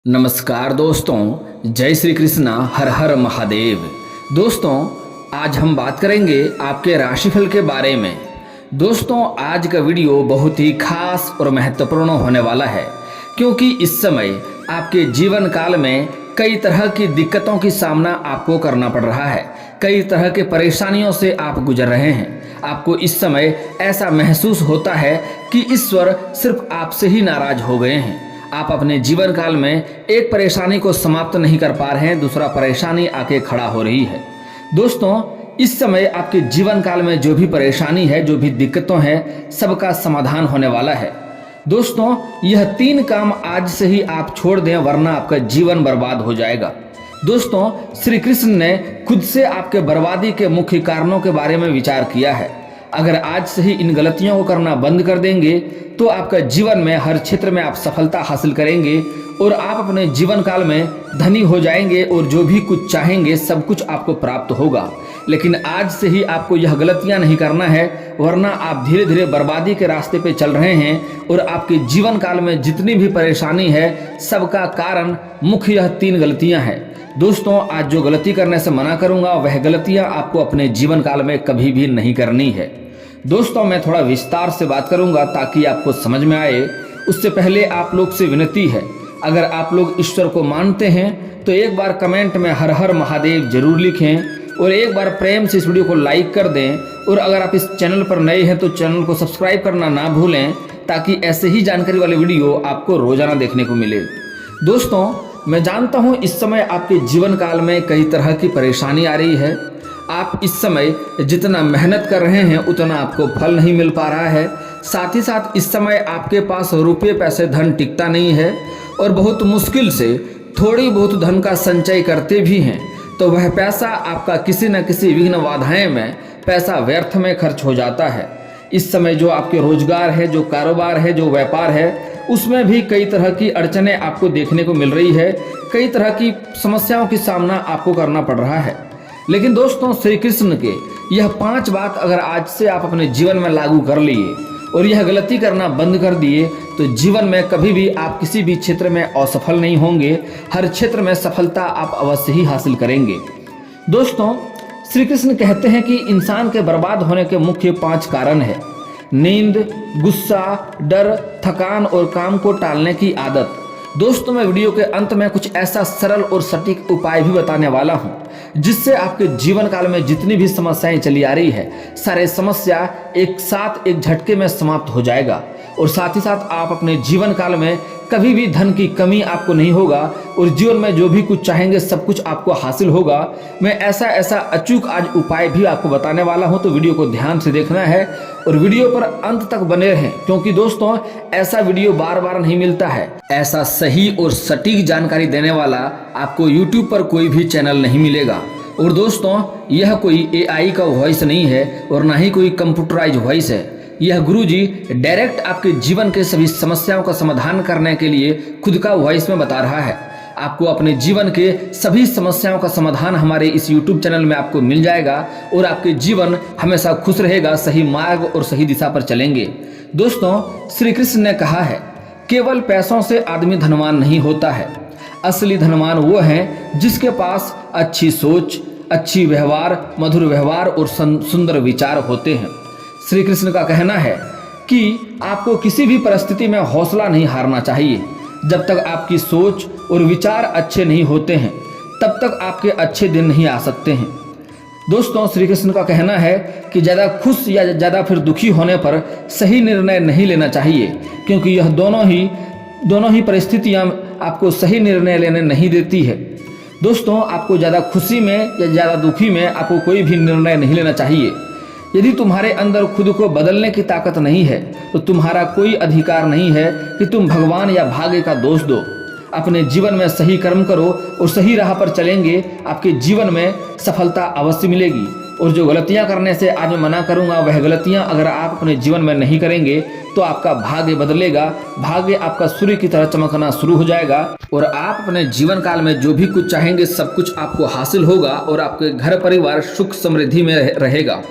नमस्कार दोस्तों, जय श्री कृष्णा, हर हर महादेव। दोस्तों, आज हम बात करेंगे आपके राशिफल के बारे में। दोस्तों, आज का वीडियो बहुत ही खास और महत्वपूर्ण होने वाला है, क्योंकि इस समय आपके जीवन काल में कई तरह की दिक्कतों की सामना आपको करना पड़ रहा है। कई तरह के परेशानियों से आप गुजर रहे हैं। आपको इस समय ऐसा महसूस होता है कि ईश्वर सिर्फ आपसे ही नाराज हो गए हैं। आप अपने जीवन काल में एक परेशानी को समाप्त नहीं कर पा रहे हैं, दूसरा परेशानी आके खड़ा हो रही है। दोस्तों, इस समय आपके जीवन काल में जो भी परेशानी है, जो भी दिक्कतों हैं, सबका समाधान होने वाला है। दोस्तों, यह 3 काम आज से ही आप छोड़ दें, वरना आपका जीवन बर्बाद हो जाएगा। दोस्तों, श्री कृष्ण ने खुद से आपके बर्बादी के मुख्य कारणों के बारे में विचार किया है। अगर आज से ही इन गलतियों को करना बंद कर देंगे तो आपका जीवन में हर क्षेत्र में आप सफलता हासिल करेंगे और आप अपने जीवन काल में धनी हो जाएंगे और जो भी कुछ चाहेंगे सब कुछ आपको प्राप्त होगा। लेकिन आज से ही आपको यह गलतियां नहीं करना है, वरना आप धीरे धीरे बर्बादी के रास्ते पे चल रहे हैं और आपके जीवन काल में जितनी भी परेशानी है, सबका कारण मुख्य यह 3 गलतियां हैं। दोस्तों, आज जो गलती करने से मना करूंगा वह गलतियां आपको अपने जीवन काल में कभी भी नहीं करनी है। दोस्तों, मैं थोड़ा विस्तार से बात करूंगा ताकि आपको समझ में आए। उससे पहले आप लोग से विनती है, अगर आप लोग ईश्वर को मानते हैं तो एक बार कमेंट में हर हर महादेव जरूर लिखें और एक बार प्रेम से इस वीडियो को लाइक कर दें। और अगर आप इस चैनल पर नए हैं तो चैनल को सब्सक्राइब करना ना भूलें, ताकि ऐसे ही जानकारी वाले वीडियो आपको रोजाना देखने को मिले। दोस्तों, मैं जानता हूँ इस समय आपके जीवन काल में कई तरह की परेशानी आ रही है। आप इस समय जितना मेहनत कर रहे हैं उतना आपको फल नहीं मिल पा रहा है। साथ ही साथ इस समय आपके पास रुपये पैसे धन टिकता नहीं है और बहुत मुश्किल से थोड़ी बहुत धन का संचय करते भी हैं तो वह पैसा आपका किसी न किसी विघ्न बाधाएं में पैसा व्यर्थ में खर्च हो जाता है। इस समय जो आपके रोजगार है, जो कारोबार है, जो व्यापार है, उसमें भी कई तरह की अड़चनें आपको देखने को मिल रही है। कई तरह की समस्याओं की सामना आपको करना पड़ रहा है। लेकिन दोस्तों, श्री कृष्ण के यह 5 बात अगर आज से आप अपने जीवन में लागू कर लिए और यह गलती करना बंद कर दिए तो जीवन में कभी भी आप किसी भी क्षेत्र में असफल नहीं होंगे। हर क्षेत्र में सफलता आप अवश्य ही हासिल करेंगे। दोस्तों, श्री कृष्ण कहते हैं कि इंसान के बर्बाद होने के मुख्य 5 कारण है: नींद, गुस्सा, डर, थकान और काम को टालने की आदत। दोस्तों, मैं वीडियो के अंत में कुछ ऐसा सरल और सटीक उपाय भी बताने वाला हूं जिससे आपके जीवन काल में जितनी भी समस्याएं चली आ रही है, सारे समस्या एक साथ एक झटके में समाप्त हो जाएगा। और साथ ही साथ आप अपने जीवन काल में कभी भी धन की कमी आपको नहीं होगा और जीवन में जो भी कुछ चाहेंगे सब कुछ आपको हासिल होगा। मैं ऐसा अचूक आज उपाय भी आपको बताने वाला हूं, तो वीडियो को ध्यान से देखना है और वीडियो पर अंत तक बने रहें, क्योंकि दोस्तों ऐसा वीडियो बार बार नहीं मिलता है। ऐसा सही और सटीक जानकारी देने वाला आपको YouTube पर कोई भी चैनल नहीं मिलेगा। और दोस्तों, यह कोई AI का वॉइस नहीं है और ना ही कोई कंप्यूटराइज वॉइस है। यह गुरुजी डायरेक्ट आपके जीवन के सभी समस्याओं का समाधान करने के लिए खुद का वॉइस में बता रहा है। आपको अपने जीवन के सभी समस्याओं का समाधान हमारे इस YouTube चैनल में आपको मिल जाएगा और आपके जीवन हमेशा खुश रहेगा, सही मार्ग और सही दिशा पर चलेंगे। दोस्तों, श्री कृष्ण ने कहा है, केवल पैसों से आदमी धनवान नहीं होता है। असली धनवान वो है जिसके पास अच्छी सोच, अच्छी व्यवहार, मधुर व्यवहार और सुंदर विचार होते हैं। श्री कृष्ण का कहना है कि आपको किसी भी परिस्थिति में हौसला नहीं हारना चाहिए। जब तक आपकी सोच और विचार अच्छे नहीं होते हैं तब तक आपके अच्छे दिन नहीं आ सकते हैं। दोस्तों, श्री कृष्ण का कहना है कि ज़्यादा खुश या ज़्यादा फिर दुखी होने पर सही निर्णय नहीं लेना चाहिए, क्योंकि यह दोनों ही परिस्थितियां आपको सही निर्णय लेने नहीं देती है। दोस्तों, आपको ज़्यादा खुशी में या ज़्यादा दुखी में आपको कोई भी निर्णय नहीं लेना चाहिए। यदि तुम्हारे अंदर खुद को बदलने की ताकत नहीं है तो तुम्हारा कोई अधिकार नहीं है कि तुम भगवान या भाग्य का दोष दो। अपने जीवन में सही कर्म करो और सही राह पर चलेंगे, आपके जीवन में सफलता अवश्य मिलेगी। और जो गलतियां करने से आज मैं मना करूंगा, वह गलतियां अगर आप अपने जीवन में नहीं करेंगे तो आपका भाग्य बदलेगा। भाग्य आपका सूर्य की तरह चमकना शुरू हो जाएगा और आप अपने जीवन काल में जो भी कुछ चाहेंगे सब कुछ आपको हासिल होगा और आपके घर परिवार सुख समृद्धि में रहेगा।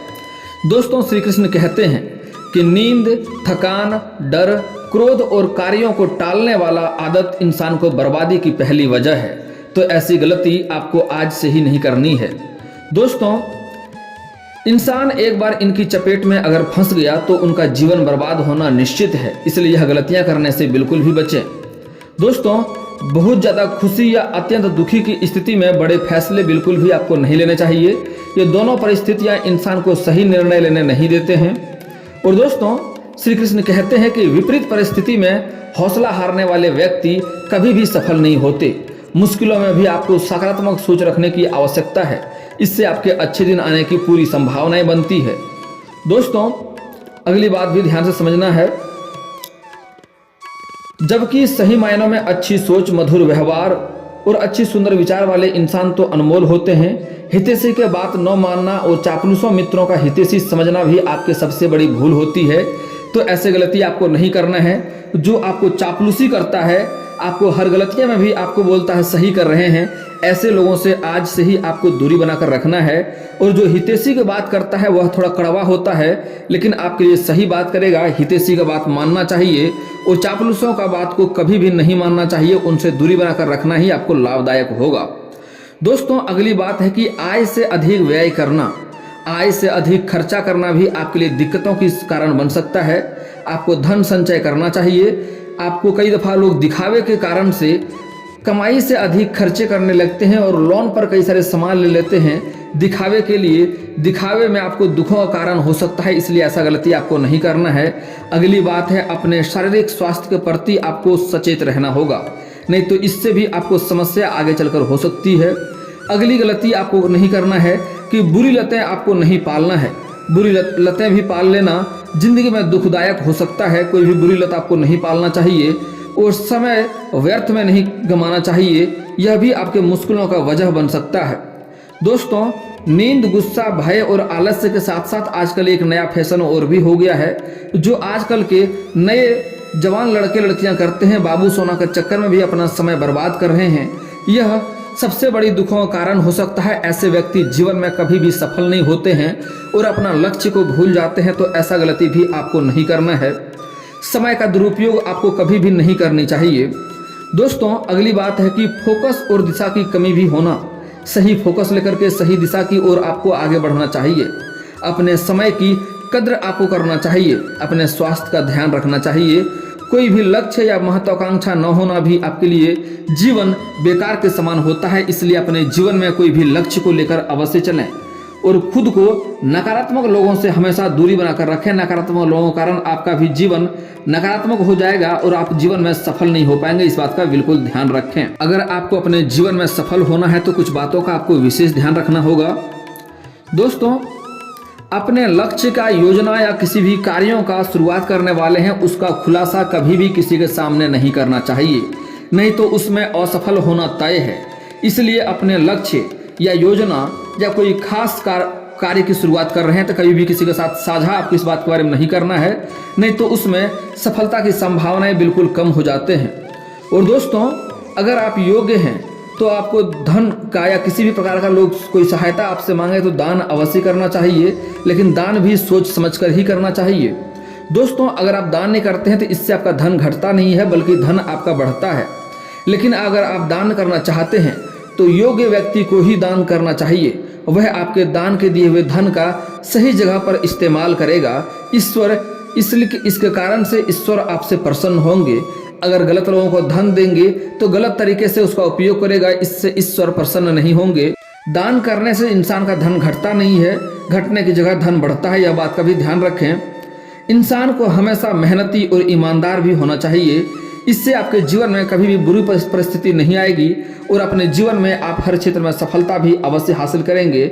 दोस्तों, श्री कृष्ण कहते हैं कि नींद, थकान, डर, क्रोध और कार्यों को टालने वाला आदत इंसान को बर्बादी की पहली वजह है। तो ऐसी गलती आपको आज से ही नहीं करनी है। दोस्तों, इंसान एक बार इनकी चपेट में अगर फंस गया तो उनका जीवन बर्बाद होना निश्चित है, इसलिए यह गलतियां करने से बिल्कुल भी बचें। दोस्तों, बहुत ज़्यादा खुशी या अत्यंत दुखी की स्थिति में बड़े फैसले बिल्कुल भी आपको नहीं लेने चाहिए। ये दोनों परिस्थितियां इंसान को सही निर्णय लेने नहीं देते हैं। और दोस्तों, श्री कृष्ण कहते हैं कि विपरीत परिस्थिति में हौसला हारने वाले व्यक्ति कभी भी सफल नहीं होते। मुश्किलों में भी आपको सकारात्मक सोच रखने की आवश्यकता है, इससे आपके अच्छे दिन आने की पूरी संभावनाएं बनती है। दोस्तों, अगली बात भी ध्यान से समझना है। जबकि सही मायनों में अच्छी सोच, मधुर व्यवहार और अच्छी सुंदर विचार वाले इंसान तो अनमोल होते हैं, हितैषी के बात न मानना और चापलूसों मित्रों का हितैषी समझना भी आपके सबसे बड़ी भूल होती है। तो ऐसे गलती आपको नहीं करना है। जो आपको चापलूसी करता है, आपको हर गलतियों में भी आपको बोलता है सही कर रहे हैं, ऐसे लोगों से आज से ही आपको दूरी बनाकर रखना है। और जो हितैषी की बात करता है वह थोड़ा कड़वा होता है, लेकिन आपके लिए सही बात करेगा। हितैषी का बात मानना चाहिए और चापलूसों का बात को कभी भी नहीं मानना चाहिए। उनसे दूरी बनाकर रखना ही आपको लाभदायक होगा। दोस्तों, अगली बात है कि आय से अधिक व्यय करना, आय से अधिक खर्चा करना भी आपके लिए दिक्कतों की कारण बन सकता है। आपको धन संचय करना चाहिए। आपको कई दफ़ा लोग दिखावे के कारण से कमाई से अधिक खर्चे करने लगते हैं और लोन पर कई सारे सामान ले लेते हैं दिखावे के लिए। दिखावे में आपको दुखों का कारण हो सकता है, इसलिए ऐसा गलती आपको नहीं करना है। अगली बात है, अपने शारीरिक स्वास्थ्य के प्रति आपको सचेत रहना होगा, नहीं तो इससे भी आपको समस्या आगे चलकर हो सकती है। अगली गलती आपको नहीं करना है कि बुरी लतें आपको नहीं पालना है। बुरी लतें भी पाल लेना जिंदगी में दुखदायक हो सकता है। कोई भी बुरी लत आपको नहीं पालना चाहिए और समय व्यर्थ में नहीं गंवाना चाहिए, यह भी आपके मुश्किलों का वजह बन सकता है। दोस्तों, नींद, गुस्सा, भय और आलस्य के साथ साथ आजकल एक नया फैशन और भी हो गया है, जो आजकल के नए जवान लड़के लड़कियां करते हैं। बाबू सोना के चक्कर में भी अपना समय बर्बाद कर रहे हैं। यह सबसे बड़ी दुखों का कारण हो सकता है। ऐसे व्यक्ति जीवन में कभी भी सफल नहीं होते हैं और अपना लक्ष्य को भूल जाते हैं। तो ऐसा गलती भी आपको नहीं करना है। समय का दुरुपयोग आपको कभी भी नहीं करनी चाहिए। दोस्तों, अगली बात है कि फोकस और दिशा की कमी भी होना। सही फोकस लेकर के सही दिशा की ओर आपको आगे बढ़ना चाहिए। अपने समय की कद्र आपको करना चाहिए। अपने स्वास्थ्य का ध्यान रखना चाहिए। कोई भी लक्ष्य या महत्वाकांक्षा न होना भी आपके लिए जीवन बेकार के समान होता है। इसलिए अपने जीवन में कोई भी लक्ष्य को लेकर अवश्य चलें और खुद को नकारात्मक लोगों से हमेशा दूरी बनाकर रखें। नकारात्मक लोगों के कारण आपका भी जीवन नकारात्मक हो जाएगा और आप जीवन में सफल नहीं हो पाएंगे। इस बात का बिल्कुल ध्यान रखें। अगर आपको अपने जीवन में सफल होना है तो कुछ बातों का आपको विशेष ध्यान रखना होगा। दोस्तों, अपने लक्ष्य का, योजना या किसी भी कार्यों का शुरुआत करने वाले हैं, उसका खुलासा कभी भी किसी के सामने नहीं करना चाहिए, नहीं तो उसमें असफल होना तय है। इसलिए अपने लक्ष्य या योजना या कोई खास कार्य की शुरुआत कर रहे हैं तो कभी भी किसी के साथ साझा आपको इस बात के बारे में नहीं करना है, नहीं तो उसमें सफलता की संभावनाएं बिल्कुल कम हो जाते हैं। और दोस्तों, अगर आप योग्य हैं तो आपको धन का या किसी भी प्रकार का लोग कोई सहायता आपसे मांगे तो दान अवश्य करना चाहिए, लेकिन दान भी सोच समझकर ही करना चाहिए। दोस्तों, अगर आप दान नहीं करते हैं तो इससे आपका धन घटता नहीं है बल्कि धन आपका बढ़ता है। लेकिन अगर आप दान करना चाहते हैं तो योग्य व्यक्ति को ही दान करना चाहिए। वह आपके दान के दिए हुए धन का सही जगह पर इस्तेमाल करेगा। इसके कारण से ईश्वर आपसे प्रसन्न होंगे। अगर गलत लोगों को धन देंगे तो गलत तरीके से उसका उपयोग करेगा, इससे ईश्वर प्रसन्न नहीं होंगे। दान करने से इंसान का धन घटता नहीं है, घटने की जगह धन बढ़ता है। यह बात का भी ध्यान रखें। इंसान को हमेशा मेहनती और ईमानदार भी होना चाहिए। इससे आपके जीवन में कभी भी बुरी परिस्थिति नहीं आएगी और अपने जीवन में आप हर क्षेत्र में सफलता भी अवश्य हासिल करेंगे।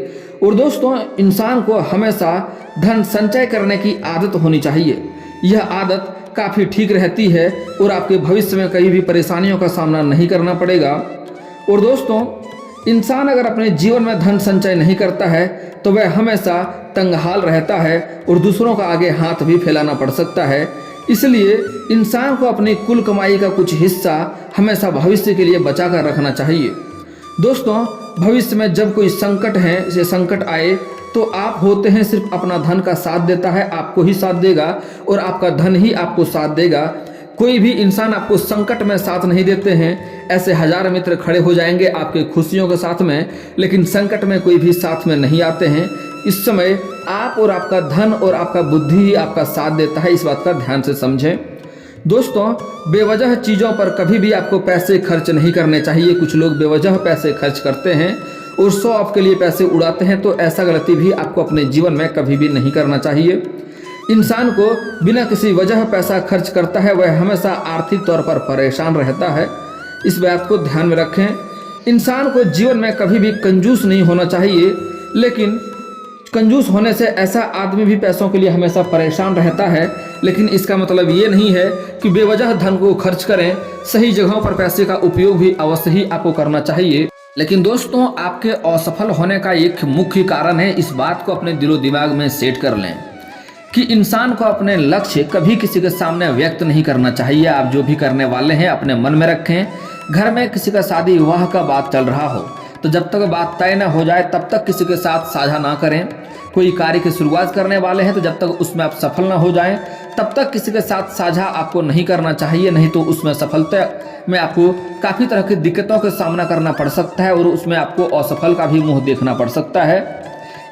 और दोस्तों, इंसान को हमेशा धन संचय करने की आदत होनी चाहिए। यह आदत काफ़ी ठीक रहती है और आपके भविष्य में कहीं भी परेशानियों का सामना नहीं करना पड़ेगा। और दोस्तों, इंसान अगर अपने जीवन में धन संचय नहीं करता है तो वह हमेशा तंगहाल रहता है और दूसरों का आगे हाथ भी फैलाना पड़ सकता है। इसलिए इंसान को अपनी कुल कमाई का कुछ हिस्सा हमेशा भविष्य के लिए बचा कर रखना चाहिए। दोस्तों, भविष्य में जब कोई संकट आए तो आप होते हैं सिर्फ अपना धन का साथ देता है, आपको ही साथ देगा और आपका धन ही आपको साथ देगा। कोई भी इंसान आपको संकट में साथ नहीं देते हैं। ऐसे हजार मित्र खड़े हो जाएंगे आपके खुशियों के साथ में, लेकिन संकट में कोई भी साथ में नहीं आते हैं। इस समय आप और आपका धन और आपका बुद्धि ही आपका साथ देता है, इस बात का ध्यान से समझें। दोस्तों, बेवजह चीज़ों पर कभी भी आपको पैसे खर्च नहीं करने चाहिए। कुछ लोग बेवजह पैसे खर्च करते हैं और शो ऑफ के लिए पैसे उड़ाते हैं, तो ऐसा गलती भी आपको अपने जीवन में कभी भी नहीं करना चाहिए। इंसान को बिना किसी वजह पैसा खर्च करता है, वह हमेशा आर्थिक तौर पर परेशान रहता है। इस बात को ध्यान में रखें। इंसान को जीवन में कभी भी कंजूस नहीं होना चाहिए, लेकिन कंजूस होने से ऐसा आदमी भी पैसों के लिए हमेशा परेशान रहता है। लेकिन इसका मतलब ये नहीं है कि बेवजह धन को खर्च करें। सही जगहों पर पैसे का उपयोग भी अवश्य ही आपको करना चाहिए। लेकिन दोस्तों, आपके असफल होने का एक मुख्य कारण है, इस बात को अपने दिलो दिमाग में सेट कर लें कि इंसान को अपने लक्ष्य कभी किसी के सामने व्यक्त नहीं करना चाहिए। आप जो भी करने वाले हैं अपने मन में रखें। घर में किसी का शादी विवाह का बात चल रहा हो तो जब तक बात तय न हो जाए तब तक किसी के साथ साझा ना करें। कोई कार्य की शुरुआत करने वाले हैं तो जब तक उसमें आप सफल ना हो जाएं तब तक किसी के साथ साझा आपको नहीं करना चाहिए, नहीं तो उसमें सफलता में आपको काफ़ी तरह की दिक्कतों का सामना करना पड़ सकता है और उसमें आपको असफल का भी मुंह देखना पड़ सकता है।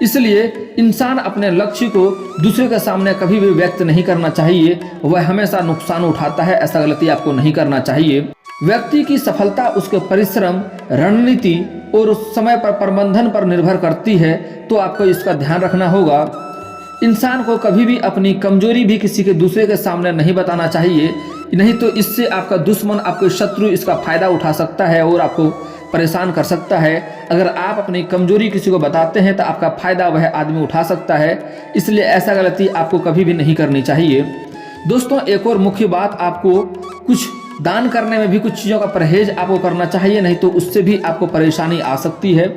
इसलिए इंसान अपने लक्ष्य को दूसरे के सामने कभी भी व्यक्त नहीं करना चाहिए। वह हमेशा नुकसान उठाता है, ऐसा गलती आपको नहीं करना चाहिए। व्यक्ति की सफलता उसके परिश्रम, रणनीति और समय पर प्रबंधन पर निर्भर करती है, तो आपको इसका ध्यान रखना होगा। इंसान को कभी भी अपनी कमजोरी भी किसी के दूसरे के सामने नहीं बताना चाहिए, नहीं तो इससे आपका दुश्मन, आपके शत्रु इसका फायदा उठा सकता है और आपको परेशान कर सकता है। अगर आप अपनी कमजोरी किसी को बताते हैं तो आपका फायदा वह आदमी उठा सकता है, इसलिए ऐसा गलती आपको कभी भी नहीं करनी चाहिए। दोस्तों, एक और मुख्य बात, आपको कुछ दान करने में भी कुछ चीज़ों का परहेज आपको करना चाहिए, नहीं तो उससे भी आपको परेशानी आ सकती है।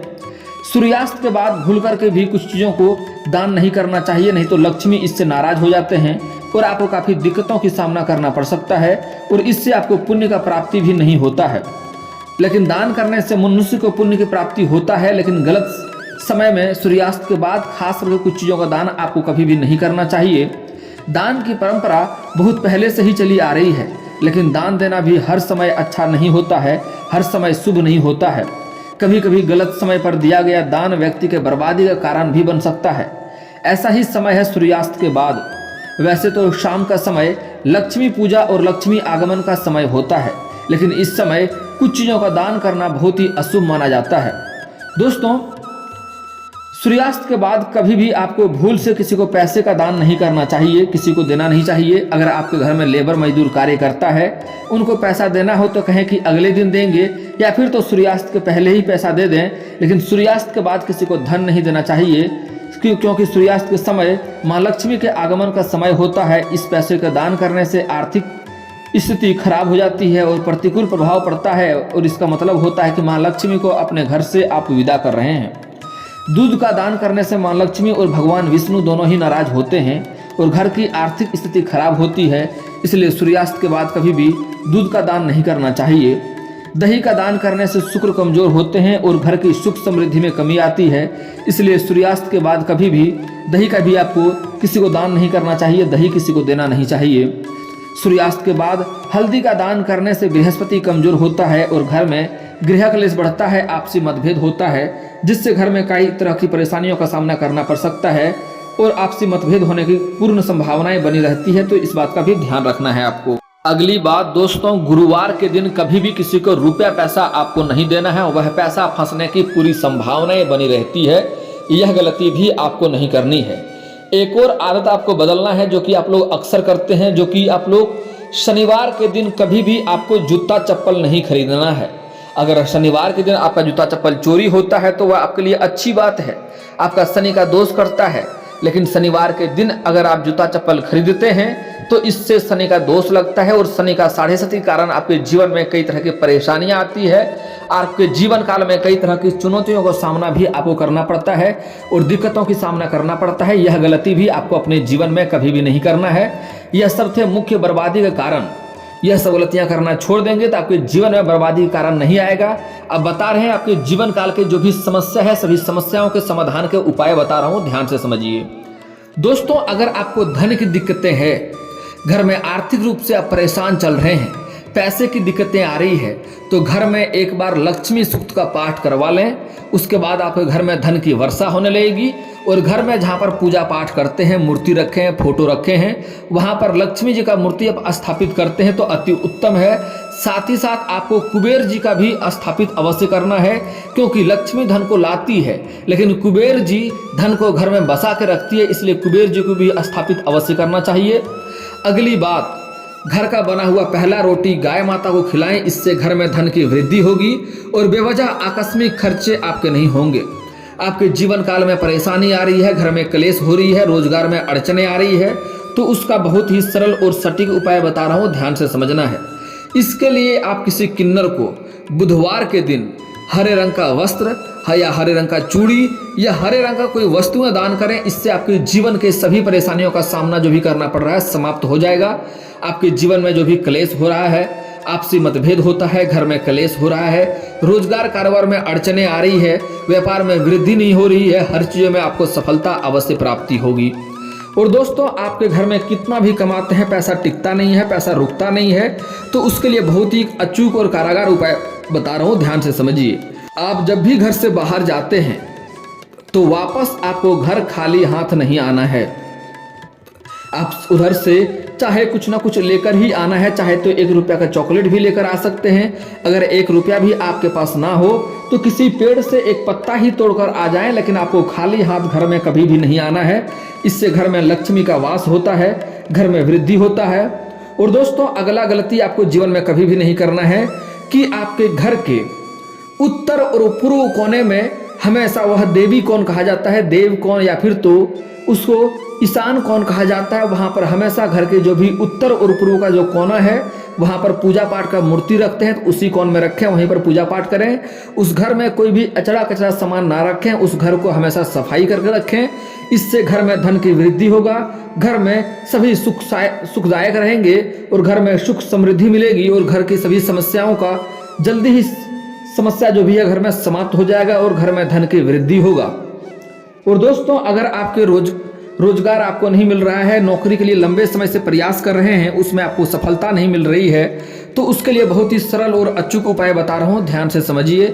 सूर्यास्त के बाद भूल करके भी कुछ चीज़ों को दान नहीं करना चाहिए, नहीं तो लक्ष्मी इससे नाराज हो जाते हैं और आपको काफ़ी दिक्कतों की सामना करना पड़ सकता है और इससे आपको पुण्य का प्राप्ति भी नहीं होता है। लेकिन दान करने से मनुष्य को पुण्य की प्राप्ति होता है, लेकिन गलत समय में सूर्यास्त के बाद खास करके कुछ चीज़ों का दान आपको कभी भी नहीं करना चाहिए। दान की परंपरा बहुत पहले से ही चली आ रही है, लेकिन दान देना भी हर समय अच्छा नहीं होता है, हर समय शुभ नहीं होता है। कभी कभी गलत समय पर दिया गया दान व्यक्ति के बर्बादी का कारण भी बन सकता है। ऐसा ही समय है सूर्यास्त के बाद। वैसे तो शाम का समय लक्ष्मी पूजा और लक्ष्मी आगमन का समय होता है, लेकिन इस समय कुछ चीज़ों का दान करना बहुत ही अशुभ माना जाता है। दोस्तों, सूर्यास्त के बाद कभी भी आपको भूल से किसी को पैसे का दान नहीं करना चाहिए, किसी को देना नहीं चाहिए। अगर आपके घर में लेबर मजदूर कार्य करता है, उनको पैसा देना हो तो कहें कि अगले दिन देंगे, या फिर तो सूर्यास्त के पहले ही पैसा दे दें, लेकिन सूर्यास्त के बाद किसी को धन नहीं देना चाहिए, क्योंकि सूर्यास्त के समय माँ लक्ष्मी के आगमन का समय होता है। इस पैसे का दान करने से आर्थिक स्थिति खराब हो जाती है और प्रतिकूल प्रभाव पड़ता है, और इसका मतलब होता है कि माँ लक्ष्मी को अपने घर से आप विदा कर रहे हैं। दूध का दान करने से माँ लक्ष्मी और भगवान विष्णु दोनों ही नाराज होते हैं और घर की आर्थिक स्थिति खराब होती है। इसलिए सूर्यास्त के बाद कभी भी दूध का दान नहीं करना चाहिए। दही का दान करने से शुक्र कमजोर होते हैं और घर की सुख समृद्धि में कमी आती है। इसलिए सूर्यास्त के बाद कभी भी दही का भी आपको किसी को दान नहीं करना चाहिए, दही किसी को देना नहीं चाहिए। सूर्यास्त के बाद हल्दी का दान करने से बृहस्पति कमजोर होता है और घर में गृह क्लेश बढ़ता है, आपसी मतभेद होता है, जिससे घर में कई तरह की परेशानियों का सामना करना पड़ सकता है और आपसी मतभेद होने की पूर्ण संभावनाएं बनी रहती है, तो इस बात का भी ध्यान रखना है आपको। अगली बात दोस्तों, गुरुवार के दिन कभी भी किसी को रुपया पैसा आपको नहीं देना है, वह पैसा फंसने की पूरी संभावनाएं बनी रहती है। यह गलती भी आपको नहीं करनी है। एक और आदत आपको बदलना है जो कि आप लोग अक्सर करते हैं, जो कि आप लोग शनिवार के दिन कभी भी आपको जूता चप्पल नहीं खरीदना है। अगर शनिवार के दिन आपका जूता चप्पल चोरी होता है तो वह आपके लिए अच्छी बात है, आपका शनि का दोष करता है। लेकिन शनिवार के दिन अगर आप जूता चप्पल खरीदते हैं तो इससे शनि का दोष लगता है और शनि का 7.5 के कारण आपके जीवन में कई तरह की परेशानियां आती है। आपके जीवन काल में कई तरह की चुनौतियों का सामना भी आपको करना पड़ता है और दिक्कतों की सामना करना पड़ता है। यह गलती भी आपको अपने जीवन में कभी भी नहीं करना है। यह सबसे मुख्य बर्बादी का कारण। यह सब गलतियां करना छोड़ देंगे तो आपके जीवन में बर्बादी का कारण नहीं आएगा। अब बता रहे हैं आपके जीवन काल के जो भी समस्या है, सभी समस्याओं के समाधान के उपाय बता रहा हूं, ध्यान से समझिए। दोस्तों, अगर आपको धन की दिक्कतें हैं, घर में आर्थिक रूप से आप परेशान चल रहे हैं, पैसे की दिक्कतें आ रही है, तो घर में एक बार लक्ष्मी सूक्त का पाठ करवा लें। उसके बाद आपके घर में धन की वर्षा होने लगेगी। और घर में जहाँ पर पूजा पाठ करते हैं, मूर्ति रखे हैं, फोटो रखे हैं, वहाँ पर लक्ष्मी जी का मूर्ति आप स्थापित करते हैं तो अति उत्तम है। साथ ही साथ आपको कुबेर जी का भी स्थापित अवश्य करना है, क्योंकि लक्ष्मी धन को लाती है लेकिन कुबेर जी धन को घर में बसा के रखती है, इसलिए कुबेर जी को भी स्थापित अवश्य करना चाहिए। अगली बात, घर का बना हुआ पहला रोटी गाय माता को खिलाएं, इससे घर में धन की वृद्धि होगी और बेवजह आकस्मिक खर्चे आपके नहीं होंगे। आपके जीवन काल में परेशानी आ रही है, घर में क्लेश हो रही है, रोजगार में अड़चने आ रही है, तो उसका बहुत ही सरल और सटीक उपाय बता रहा हूँ, ध्यान से समझना है। इसके लिए आप किसी किन्नर को बुधवार के दिन हरे रंग का वस्त्र या हरे रंग का चूड़ी या हरे रंग का कोई वस्तुएं दान करें। इससे आपके जीवन के सभी परेशानियों का सामना जो भी करना पड़ रहा है समाप्त हो जाएगा। आपके जीवन में जो भी क्लेश हो रहा है, आपसी मतभेद होता है, घर में क्लेश हो रहा है, रोजगार कारोबार में अड़चने आ रही है, व्यापार में वृद्धि नहीं हो रही है, हर चीज़ों में आपको सफलता अवश्य प्राप्ति होगी। और दोस्तों, आपके घर में कितना भी कमाते हैं पैसा टिकता नहीं है, पैसा रुकता नहीं है, तो उसके लिए बहुत ही अचूक और कारागार उपाय बता रहा हूँ, ध्यान से समझिए। आप जब भी घर से बाहर जाते हैं तो वापस आपको घर खाली हाथ नहीं आना है। आप उधर से चाहे कुछ ना कुछ लेकर ही आना है, चाहे तो 1 रुपया का चॉकलेट भी लेकर आ सकते हैं। अगर 1 रुपया भी आपके पास ना हो तो किसी पेड़ से एक पत्ता ही तोड़कर आ जाएं, लेकिन आपको खाली हाथ घर में कभी भी नहीं आना है। इससे घर में लक्ष्मी का वास होता है, घर में वृद्धि होता है। और दोस्तों, अगला गलती आपको जीवन में कभी भी नहीं करना है कि आपके घर के उत्तर और पूर्व कोने में हमेशा वह देवी कौन कहा जाता है, देव कौन, या फिर तो उसको ईशान कौन कहा जाता है, वहाँ पर हमेशा घर के जो भी उत्तर और पूर्व का जो कोना है वहाँ पर पूजा पाठ का मूर्ति रखते हैं तो उसी कोन में रखें, वहीं पर पूजा पाठ करें। उस घर में कोई भी अचड़ा कचरा सामान ना रखें, उस घर को हमेशा सफाई करके रखें। इससे घर में धन की वृद्धि होगा, घर में सभी सुखदायक रहेंगे और घर में सुख समृद्धि मिलेगी और घर की सभी समस्याओं का जल्दी ही समस्या जो भी है घर में समाप्त हो जाएगा और घर में धन की वृद्धि होगा। और दोस्तों, अगर आपके रोजगार आपको नहीं मिल रहा है, नौकरी के लिए लंबे समय से प्रयास कर रहे हैं, उसमें आपको सफलता नहीं मिल रही है, तो उसके लिए बहुत ही सरल और अचूक उपाय बता रहा हूँ, ध्यान से समझिए।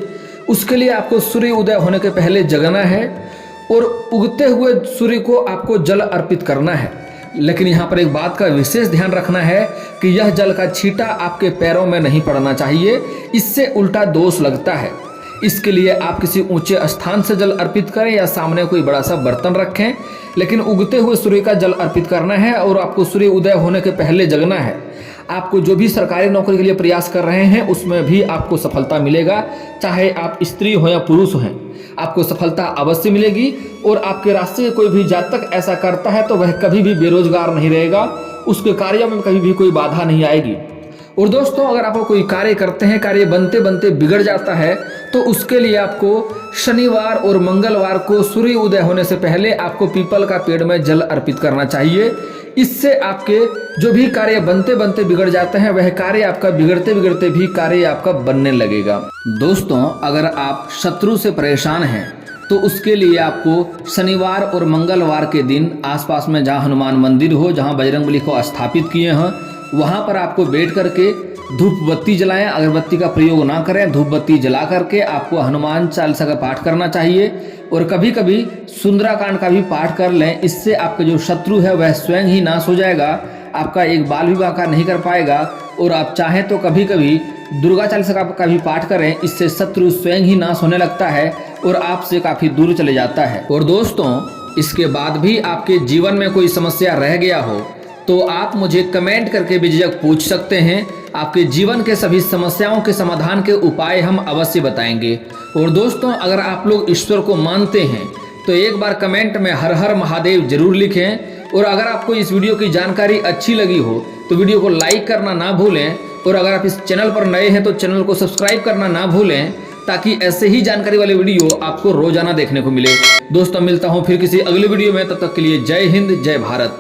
उसके लिए आपको सूर्य उदय होने के पहले जगना है और उगते हुए सूर्य को आपको जल अर्पित करना है। लेकिन यहाँ पर एक बात का विशेष ध्यान रखना है कि यह जल का छींटा आपके पैरों में नहीं पड़ना चाहिए, इससे उल्टा दोष लगता है। इसके लिए आप किसी ऊंचे स्थान से जल अर्पित करें या सामने कोई बड़ा सा बर्तन रखें, लेकिन उगते हुए सूर्य का जल अर्पित करना है और आपको सूर्य उदय होने के पहले जगना है। आपको जो भी सरकारी नौकरी के लिए प्रयास कर रहे हैं उसमें भी आपको सफलता मिलेगा, चाहे आप स्त्री हो या पुरुष हैं, आपको सफलता अवश्य मिलेगी। और आपके रास्ते के कोई भी जातक ऐसा करता है तो वह कभी भी बेरोजगार नहीं रहेगा, उसके कार्यों में कभी भी कोई बाधा नहीं आएगी। और दोस्तों, अगर आप कोई कार्य करते हैं, कार्य बनते बनते बिगड़ जाता है, तो उसके लिए आपको शनिवार और मंगलवार को सूर्य उदय होने से पहले आपको पीपल का पेड़ में जल अर्पित करना चाहिए। इससे आपके जो भी कार्य बनते बनते बिगड़ जाते हैं वह कार्य आपका बिगड़ते बिगड़ते भी कार्य आपका बनने लगेगा। दोस्तों, अगर आप शत्रु से परेशान हैं तो उसके लिए आपको शनिवार और मंगलवार के दिन आसपास में जहाँ हनुमान मंदिर हो, जहाँ बजरंगबली को स्थापित किए हैं, वहाँ पर आपको बैठ करके धूप बत्ती जलाएं। अगरबत्ती का प्रयोग ना करें, धूप बत्ती जला करके आपको हनुमान चालीसा का पाठ करना चाहिए और कभी कभी सुंदराकांड का भी पाठ कर लें। इससे आपका जो शत्रु है वह स्वयं ही नाश हो जाएगा, आपका एक बाल भी बांका नहीं कर पाएगा। और आप चाहें तो कभी कभी दुर्गा चालीसा का भी पाठ करें, इससे शत्रु स्वयं ही नाश होने लगता है और आपसे काफ़ी दूर चले जाता है। और दोस्तों, इसके बाद भी आपके जीवन में कोई समस्या रह गया हो तो आप मुझे कमेंट करके बेझिझक पूछ सकते हैं। आपके जीवन के सभी समस्याओं के समाधान के उपाय हम अवश्य बताएंगे। और दोस्तों, अगर आप लोग ईश्वर को मानते हैं तो एक बार कमेंट में हर हर महादेव जरूर लिखें। और अगर आपको इस वीडियो की जानकारी अच्छी लगी हो तो वीडियो को लाइक करना ना भूलें। और अगर आप इस चैनल पर नए हैं तो चैनल को सब्सक्राइब करना ना भूलें, ताकि ऐसे ही जानकारी वाले वीडियो आपको रोजाना देखने को मिले। दोस्तों, मिलता हूँ फिर किसी अगले वीडियो में, तब तक के लिए जय हिंद, जय भारत।